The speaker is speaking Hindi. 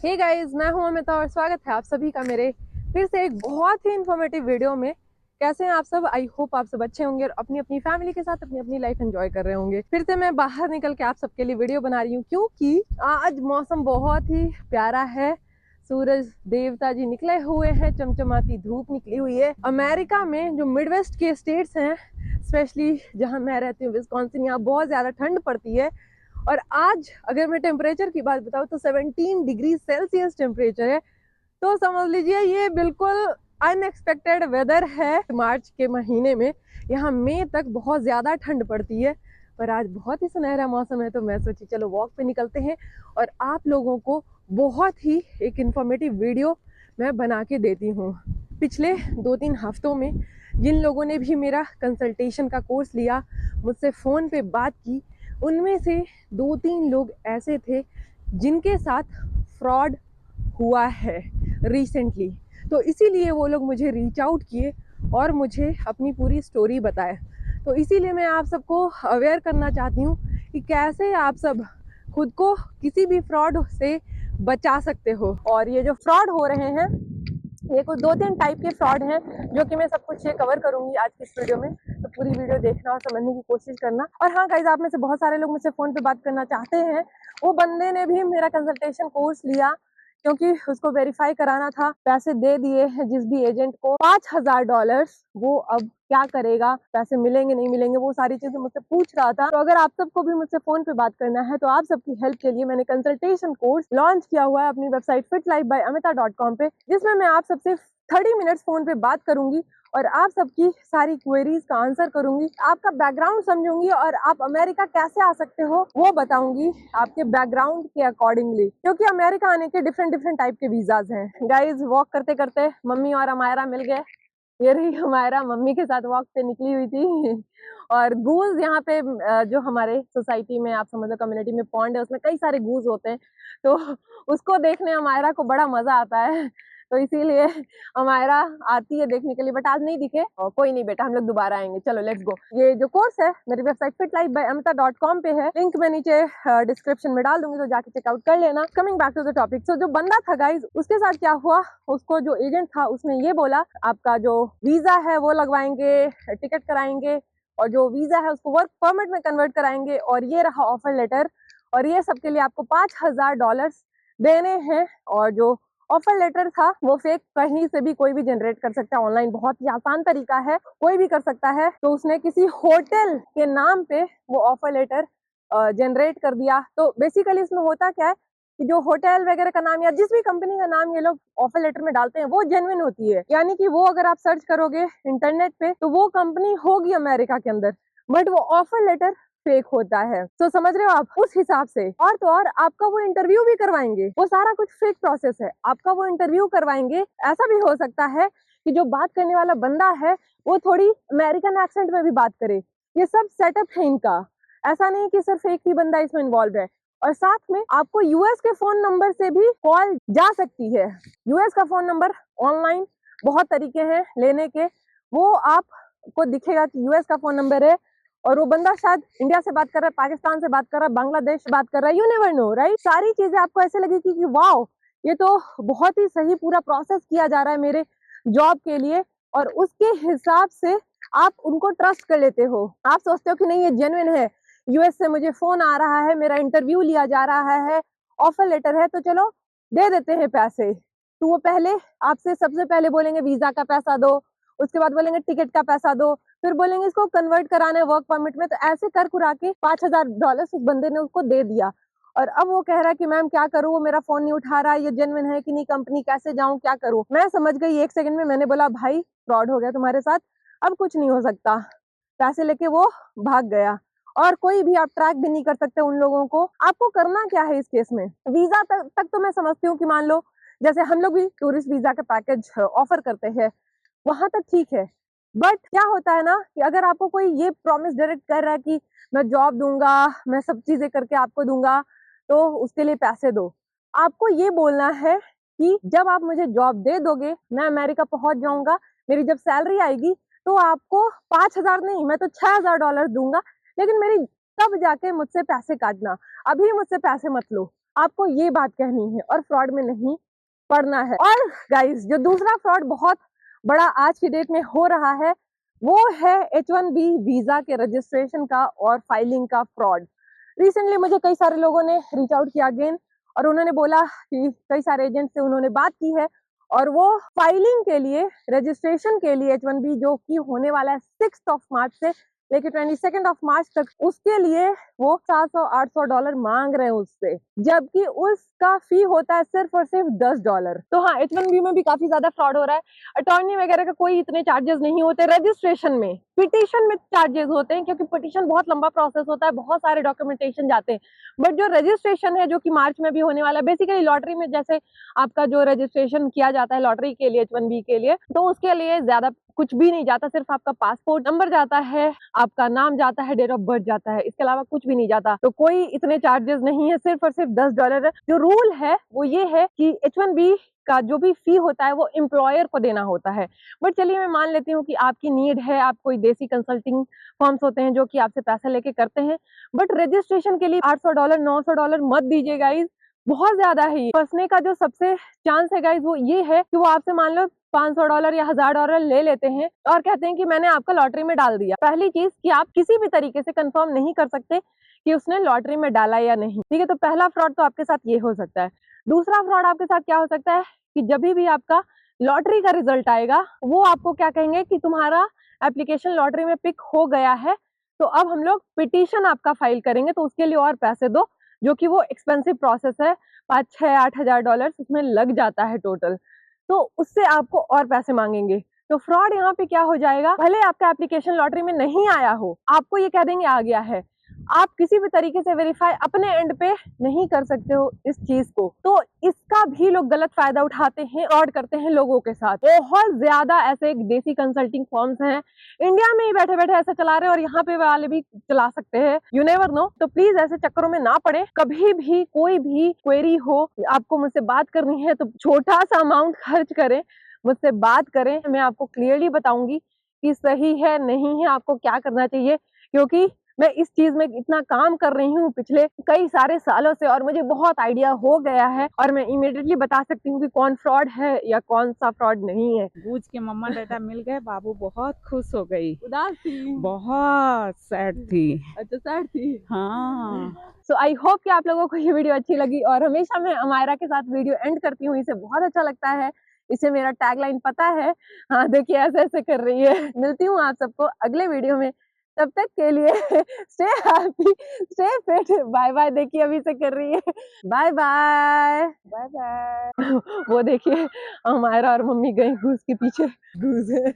हे गाइस, मैं हूं अमिता और स्वागत है आप सभी का मेरे फिर से एक बहुत ही इन्फॉर्मेटिव वीडियो में। कैसे हैं आप सब? आई होप आप सब अच्छे होंगे और अपनी अपनी फैमिली के साथ अपनी अपनी लाइफ एंजॉय कर रहे होंगे। फिर से मैं बाहर निकल के आप सबके लिए वीडियो बना रही हूँ क्योंकि आज मौसम बहुत ही प्यारा है। सूरज देवता जी निकले हुए हैं, चमचमाती धूप निकली हुई है। अमेरिका में जो मिडवेस्ट के स्टेट्स हैं, स्पेशली जहाँ मैं रहती हूँ विस्कॉन्सिन, यहाँ बहुत ज्यादा ठंड पड़ती है। और आज अगर मैं टेम्परेचर की बात बताऊं तो 17 डिग्री सेल्सियस टेम्परेचर है। तो समझ लीजिए ये बिल्कुल अनएक्सपेक्टेड वेदर है। मार्च के महीने में यहाँ मई तक बहुत ज़्यादा ठंड पड़ती है, पर आज बहुत ही सुनहरा मौसम है। तो मैं सोची चलो वॉक पे निकलते हैं और आप लोगों को बहुत ही एक इन्फॉर्मेटिव वीडियो मैं बना के देती हूँ। पिछले 2-3 हफ्तों में जिन लोगों ने भी मेरा कंसल्टेशन का कोर्स लिया, मुझसे फ़ोन पे बात की, उनमें से 2-3 लोग ऐसे थे जिनके साथ फ्रॉड हुआ है रिसेंटली। तो इसीलिए वो लोग मुझे रीच आउट किए और मुझे अपनी पूरी स्टोरी बताए। तो इसीलिए मैं आप सबको अवेयर करना चाहती हूँ कि कैसे आप सब खुद को किसी भी फ्रॉड से बचा सकते हो। और ये जो फ्रॉड हो रहे हैं, ये कुछ 2-3 टाइप के फ्रॉड हैं जो कि मैं सब कुछ ये कवर करूंगी आज की इस वीडियो में। तो पूरी वीडियो देखना और समझने की कोशिश करना। और हाँ गाइज, आप में से बहुत सारे लोग मुझसे फोन पे बात करना चाहते हैं। वो बंदे ने भी मेरा कंसल्टेशन कोर्स लिया क्योंकि उसको वेरीफाई कराना था। पैसे दे दिए हैं जिस भी एजेंट को $5000। वो अब क्या करेगा, पैसे मिलेंगे नहीं मिलेंगे, वो सारी चीजें मुझसे पूछ रहा था। तो अगर आप सबको भी मुझसे फोन पे बात करना है तो आप सबकी हेल्प के लिए मैंने कंसल्टेशन कोर्स लॉन्च किया हुआ है अपनी वेबसाइट fitlife.amita.com पे, जिसमें मैं आप सबसे 30 मिनट्स फोन पे बात करूंगी और आप सबकी सारी क्वेरीज का आंसर करूंगी, आपका बैकग्राउंड समझूंगी और आप अमेरिका कैसे आ सकते हो वो बताऊंगी आपके बैकग्राउंड के अकॉर्डिंगली। क्योंकि अमेरिका आने के डिफरेंट डिफरेंट टाइप के वीजाज हैं। गाइज, वॉक करते करते मम्मी और अमायरा मिल गए। ये रही हमारा मम्मी के साथ वॉक पे निकली हुई थी। और गूज यहाँ पे जो हमारे सोसाइटी में, आप समझ लो कम्युनिटी में पॉन्ड है, उसमें कई सारे गूज होते हैं। तो उसको देखने हमारा को बड़ा मजा आता है। तो इसीलिए हमारा आती है देखने के लिए, बट आज नहीं दिखे। और कोई नहीं बेटा, हम लोग दोबारा आएंगे, चलो लेट्स गो। ये जो कोर्स है मेरी वेबसाइट fitlife.amita.com पे है, लिंक मैं नीचे डिस्क्रिप्शन में डाल दूंगी, तो जाके चेकआउट कर लेना। Coming back to the topic, so जो बंदा था गाइज, उसके साथ क्या हुआ, उसको जो एजेंट था उसने ये बोला आपका जो वीजा है वो लगवाएंगे, टिकट कराएंगे और जो वीजा है उसको वर्क परमिट में कन्वर्ट कराएंगे, और ये रहा ऑफर लेटर, और ये सब के लिए आपको $5000 देने हैं। और जो ऑफर लेटर था वो फेक कहीं से भी कोई भी जनरेट कर सकता है ऑनलाइन, बहुत ही आसान तरीका है, कोई भी कर सकता है। तो उसने किसी होटल के नाम पे वो ऑफर लेटर जनरेट कर दिया। तो बेसिकली इसमें होता क्या है कि जो होटल वगैरह का नाम या जिस भी कंपनी का नाम ये लोग ऑफर लेटर में डालते हैं वो जेन्युइन होती है, यानी कि वो अगर आप सर्च करोगे इंटरनेट पे तो वो कंपनी होगी अमेरिका के अंदर, बट वो ऑफर लेटर फेक होता है। तो समझ रहे हो आप, उस हिसाब से। और तो और आपका वो इंटरव्यू भी करवाएंगे, वो सारा कुछ फेक प्रोसेस है, आपका वो इंटरव्यू करवाएंगे। ऐसा भी हो सकता है कि जो बात करने वाला बंदा है वो थोड़ी अमेरिकन एक्सेंट में भी बात करे। ये सब सेटअप है इनका, ऐसा नहीं कि सिर्फ एक ही बंदा इसमें इन्वॉल्व है। और साथ में आपको यूएस के फोन नंबर से भी कॉल जा सकती है। यूएस का फोन नंबर ऑनलाइन बहुत तरीके हैं लेने के, वो आपको दिखेगा कि यूएस का फोन नंबर है और वो बंदा शायद इंडिया से बात कर रहा है, पाकिस्तान से बात कर रहा है, बांग्लादेश से बात कर रहा है, यू नेवर नो राइट। सारी चीजें आपको ऐसे लगेगी कि वाओ, ये तो बहुत ही सही पूरा प्रोसेस किया जा रहा है मेरे जॉब के लिए, और उसके हिसाब से आप उनको ट्रस्ट कर लेते हो। आप सोचते हो कि नहीं ये जेन्युइन है, यूएस से मुझे फोन आ रहा है, मेरा इंटरव्यू लिया जा रहा है, ऑफर लेटर है, तो चलो दे देते हैं पैसे। तो वो पहले आपसे सबसे पहले बोलेंगे वीजा का पैसा दो, उसके बाद बोलेंगे टिकट का पैसा दो, फिर बोलेंगे इसको कन्वर्ट कराना है वर्क परमिट में। तो ऐसे कर कुरा के $5000 उस बंदे ने उसको दे दिया। और अब वो कह रहा है कि मैम क्या करूँ, वो मेरा फोन नहीं उठा रहा है, ये जेन्युइन है कि नहीं, कंपनी कैसे जाऊं, क्या करूं। मैं समझ गई एक सेकंड में, मैंने बोला भाई फ्रॉड हो गया तुम्हारे साथ, अब कुछ नहीं हो सकता। पैसे लेके वो भाग गया और कोई भी आप ट्रैक भी नहीं कर सकते उन लोगों को। आपको करना क्या है इस केस में, वीजा तक तो मैं समझती हूँ कि मान लो जैसे हम लोग भी टूरिस्ट वीजा का पैकेज ऑफर करते हैं, वहां तक ठीक है। बट क्या होता है ना कि अगर आपको कोई ये प्रॉमिस डायरेक्ट कर रहा है कि मैं जॉब दूंगा, मैं सब चीजें करके आपको दूंगा, तो उसके लिए पैसे दो। आपको ये बोलना है कि जब आप मुझे जॉब दे दोगे, मैं अमेरिका पहुंच जाऊंगा, मेरी जब सैलरी आएगी तो आपको 5000 नहीं, मैं तो $6000 दूंगा, लेकिन मेरी तब जाके मुझसे पैसे काटना, अभी मुझसे पैसे मत लो। आपको ये बात कहनी है और फ्रॉड में नहीं पड़ना है। और गाइस, जो दूसरा फ्रॉड बहुत बड़ा आज की डेट में हो रहा है वो है H1B वीजा के रजिस्ट्रेशन का और फाइलिंग का फ्रॉड। रिसेंटली मुझे कई सारे लोगों ने रीच आउट किया अगेन, और उन्होंने बोला कि कई सारे एजेंट से उन्होंने बात की है और वो फाइलिंग के लिए, रजिस्ट्रेशन के लिए H1B जो कि होने वाला है 6 मार्च से लेके 22 मार्च तक, उसके लिए वो $700-800 मांग रहे हैं उससे, जबकि उसका फी होता है सिर्फ और सिर्फ $10। तो हाँ, H1B में भी काफी ज्यादा फ्रॉड हो रहा है। अटॉर्नी वगैरह का कोई इतने चार्जेस नहीं होते, रजिस्ट्रेशन में, पिटीशन में चार्जेस होते हैं, क्योंकि पिटीशन बहुत लंबा प्रोसेस होता है, बहुत सारे डॉक्यूमेंटेशन जाते हैं। बट जो रजिस्ट्रेशन है, जो कि मार्च में भी होने वाला है, बेसिकली लॉटरी में जैसे आपका जो रजिस्ट्रेशन किया जाता है लॉटरी के लिए H1B के लिए, तो उसके लिए ज्यादा कुछ भी नहीं जाता, सिर्फ आपका पासपोर्ट नंबर जाता है, आपका नाम जाता है, डेट ऑफ बर्थ जाता है, इसके अलावा कुछ भी नहीं जाता। तो कोई इतने चार्जेस नहीं है, सिर्फ और सिर्फ $10 है। जो रूल है वो ये है कि H1B का जो भी फी होता है वो एम्प्लॉयर को देना होता है। बट चलिए मैं मान लेती हूँ कि आपकी नीड है, आप कोई देसी कंसल्टिंग फर्म्स होते हैं जो कि आपसे पैसा लेके करते हैं, बट रजिस्ट्रेशन के लिए $800 $900 मत दीजिए गाइज, बहुत ज्यादा है। फंसने का जो सबसे चांस है गाइज वो ये है कि वो आपसे मान लो $500 या $1000 ले लेते हैं और कहते हैं कि मैंने आपका लॉटरी में डाल दिया। पहली चीज कि आप किसी भी तरीके से कंफर्म नहीं कर सकते कि उसने लॉटरी में डाला या नहीं, ठीक है। तो पहला फ्रॉड तो आपके साथ ये हो सकता है। दूसरा फ्रॉड आपके साथ क्या हो सकता है कि जब भी आपका लॉटरी का रिजल्ट आएगा वो आपको क्या कहेंगे कि तुम्हारा एप्लीकेशन लॉटरी में पिक हो गया है, तो अब हम लोग पिटीशन आपका फाइल करेंगे, तो उसके लिए और पैसे दो, जो कि वो एक्सपेंसिव प्रोसेस है, 5-6-8 हज़ार डॉलर उसमें लग जाता है टोटल, तो उससे आपको और पैसे मांगेंगे। तो फ्रॉड यहाँ पे क्या हो जाएगा, भले आपका एप्लीकेशन लॉटरी में नहीं आया हो, आपको ये कह देंगे आ गया है, आप किसी भी तरीके से वेरीफाई अपने एंड पे नहीं कर सकते हो इस चीज को। तो इसका भी लोग गलत फायदा उठाते हैं, फ्रॉड करते हैं लोगों के साथ। बहुत ज्यादा ऐसे देसी कंसल्टिंग फर्म्स हैं इंडिया में ही बैठे बैठे ऐसा चला रहे हैं, और यहाँ पे वाले भी चला सकते हैं, यू नेवर नो। तो प्लीज ऐसे चक्करों में ना पड़े। कभी भी कोई भी क्वेरी हो, आपको मुझसे बात करनी है, तो छोटा सा अमाउंट खर्च करें, मुझसे बात करें, मैं आपको क्लियरली बताऊंगी कि सही है नहीं है, आपको क्या करना चाहिए। क्योंकि मैं इस चीज में इतना काम कर रही हूँ पिछले कई सारे सालों से, और मुझे बहुत आइडिया हो गया है, और मैं इमीडिएटली बता सकती हूँ कि कौन फ्रॉड है या कौन सा फ्रॉड नहीं है। गूंज के मम्मा डैडा मिल गए, बाबू बहुत खुश हो गई, उदास थी, बहुत सैड थी। अच्छा सैड थी, हाँ। सो आई होप कि आप लोगों को ये वीडियो अच्छी लगी, और हमेशा मैं अमायरा के साथ वीडियो एंड करती हूँ, इसे बहुत अच्छा लगता है, इसे मेरा टैगलाइन पता है। हाँ देखिए ऐसे ऐसे कर रही है। मिलती हूँ आप सबको अगले वीडियो में, तब तक के लिए stay happy, stay fit, bye bye. देखिए अभी से कर रही है, बाय बाय बाय बाय। वो देखिए अमायरा और मम्मी गई घूस के पीछे, घूस है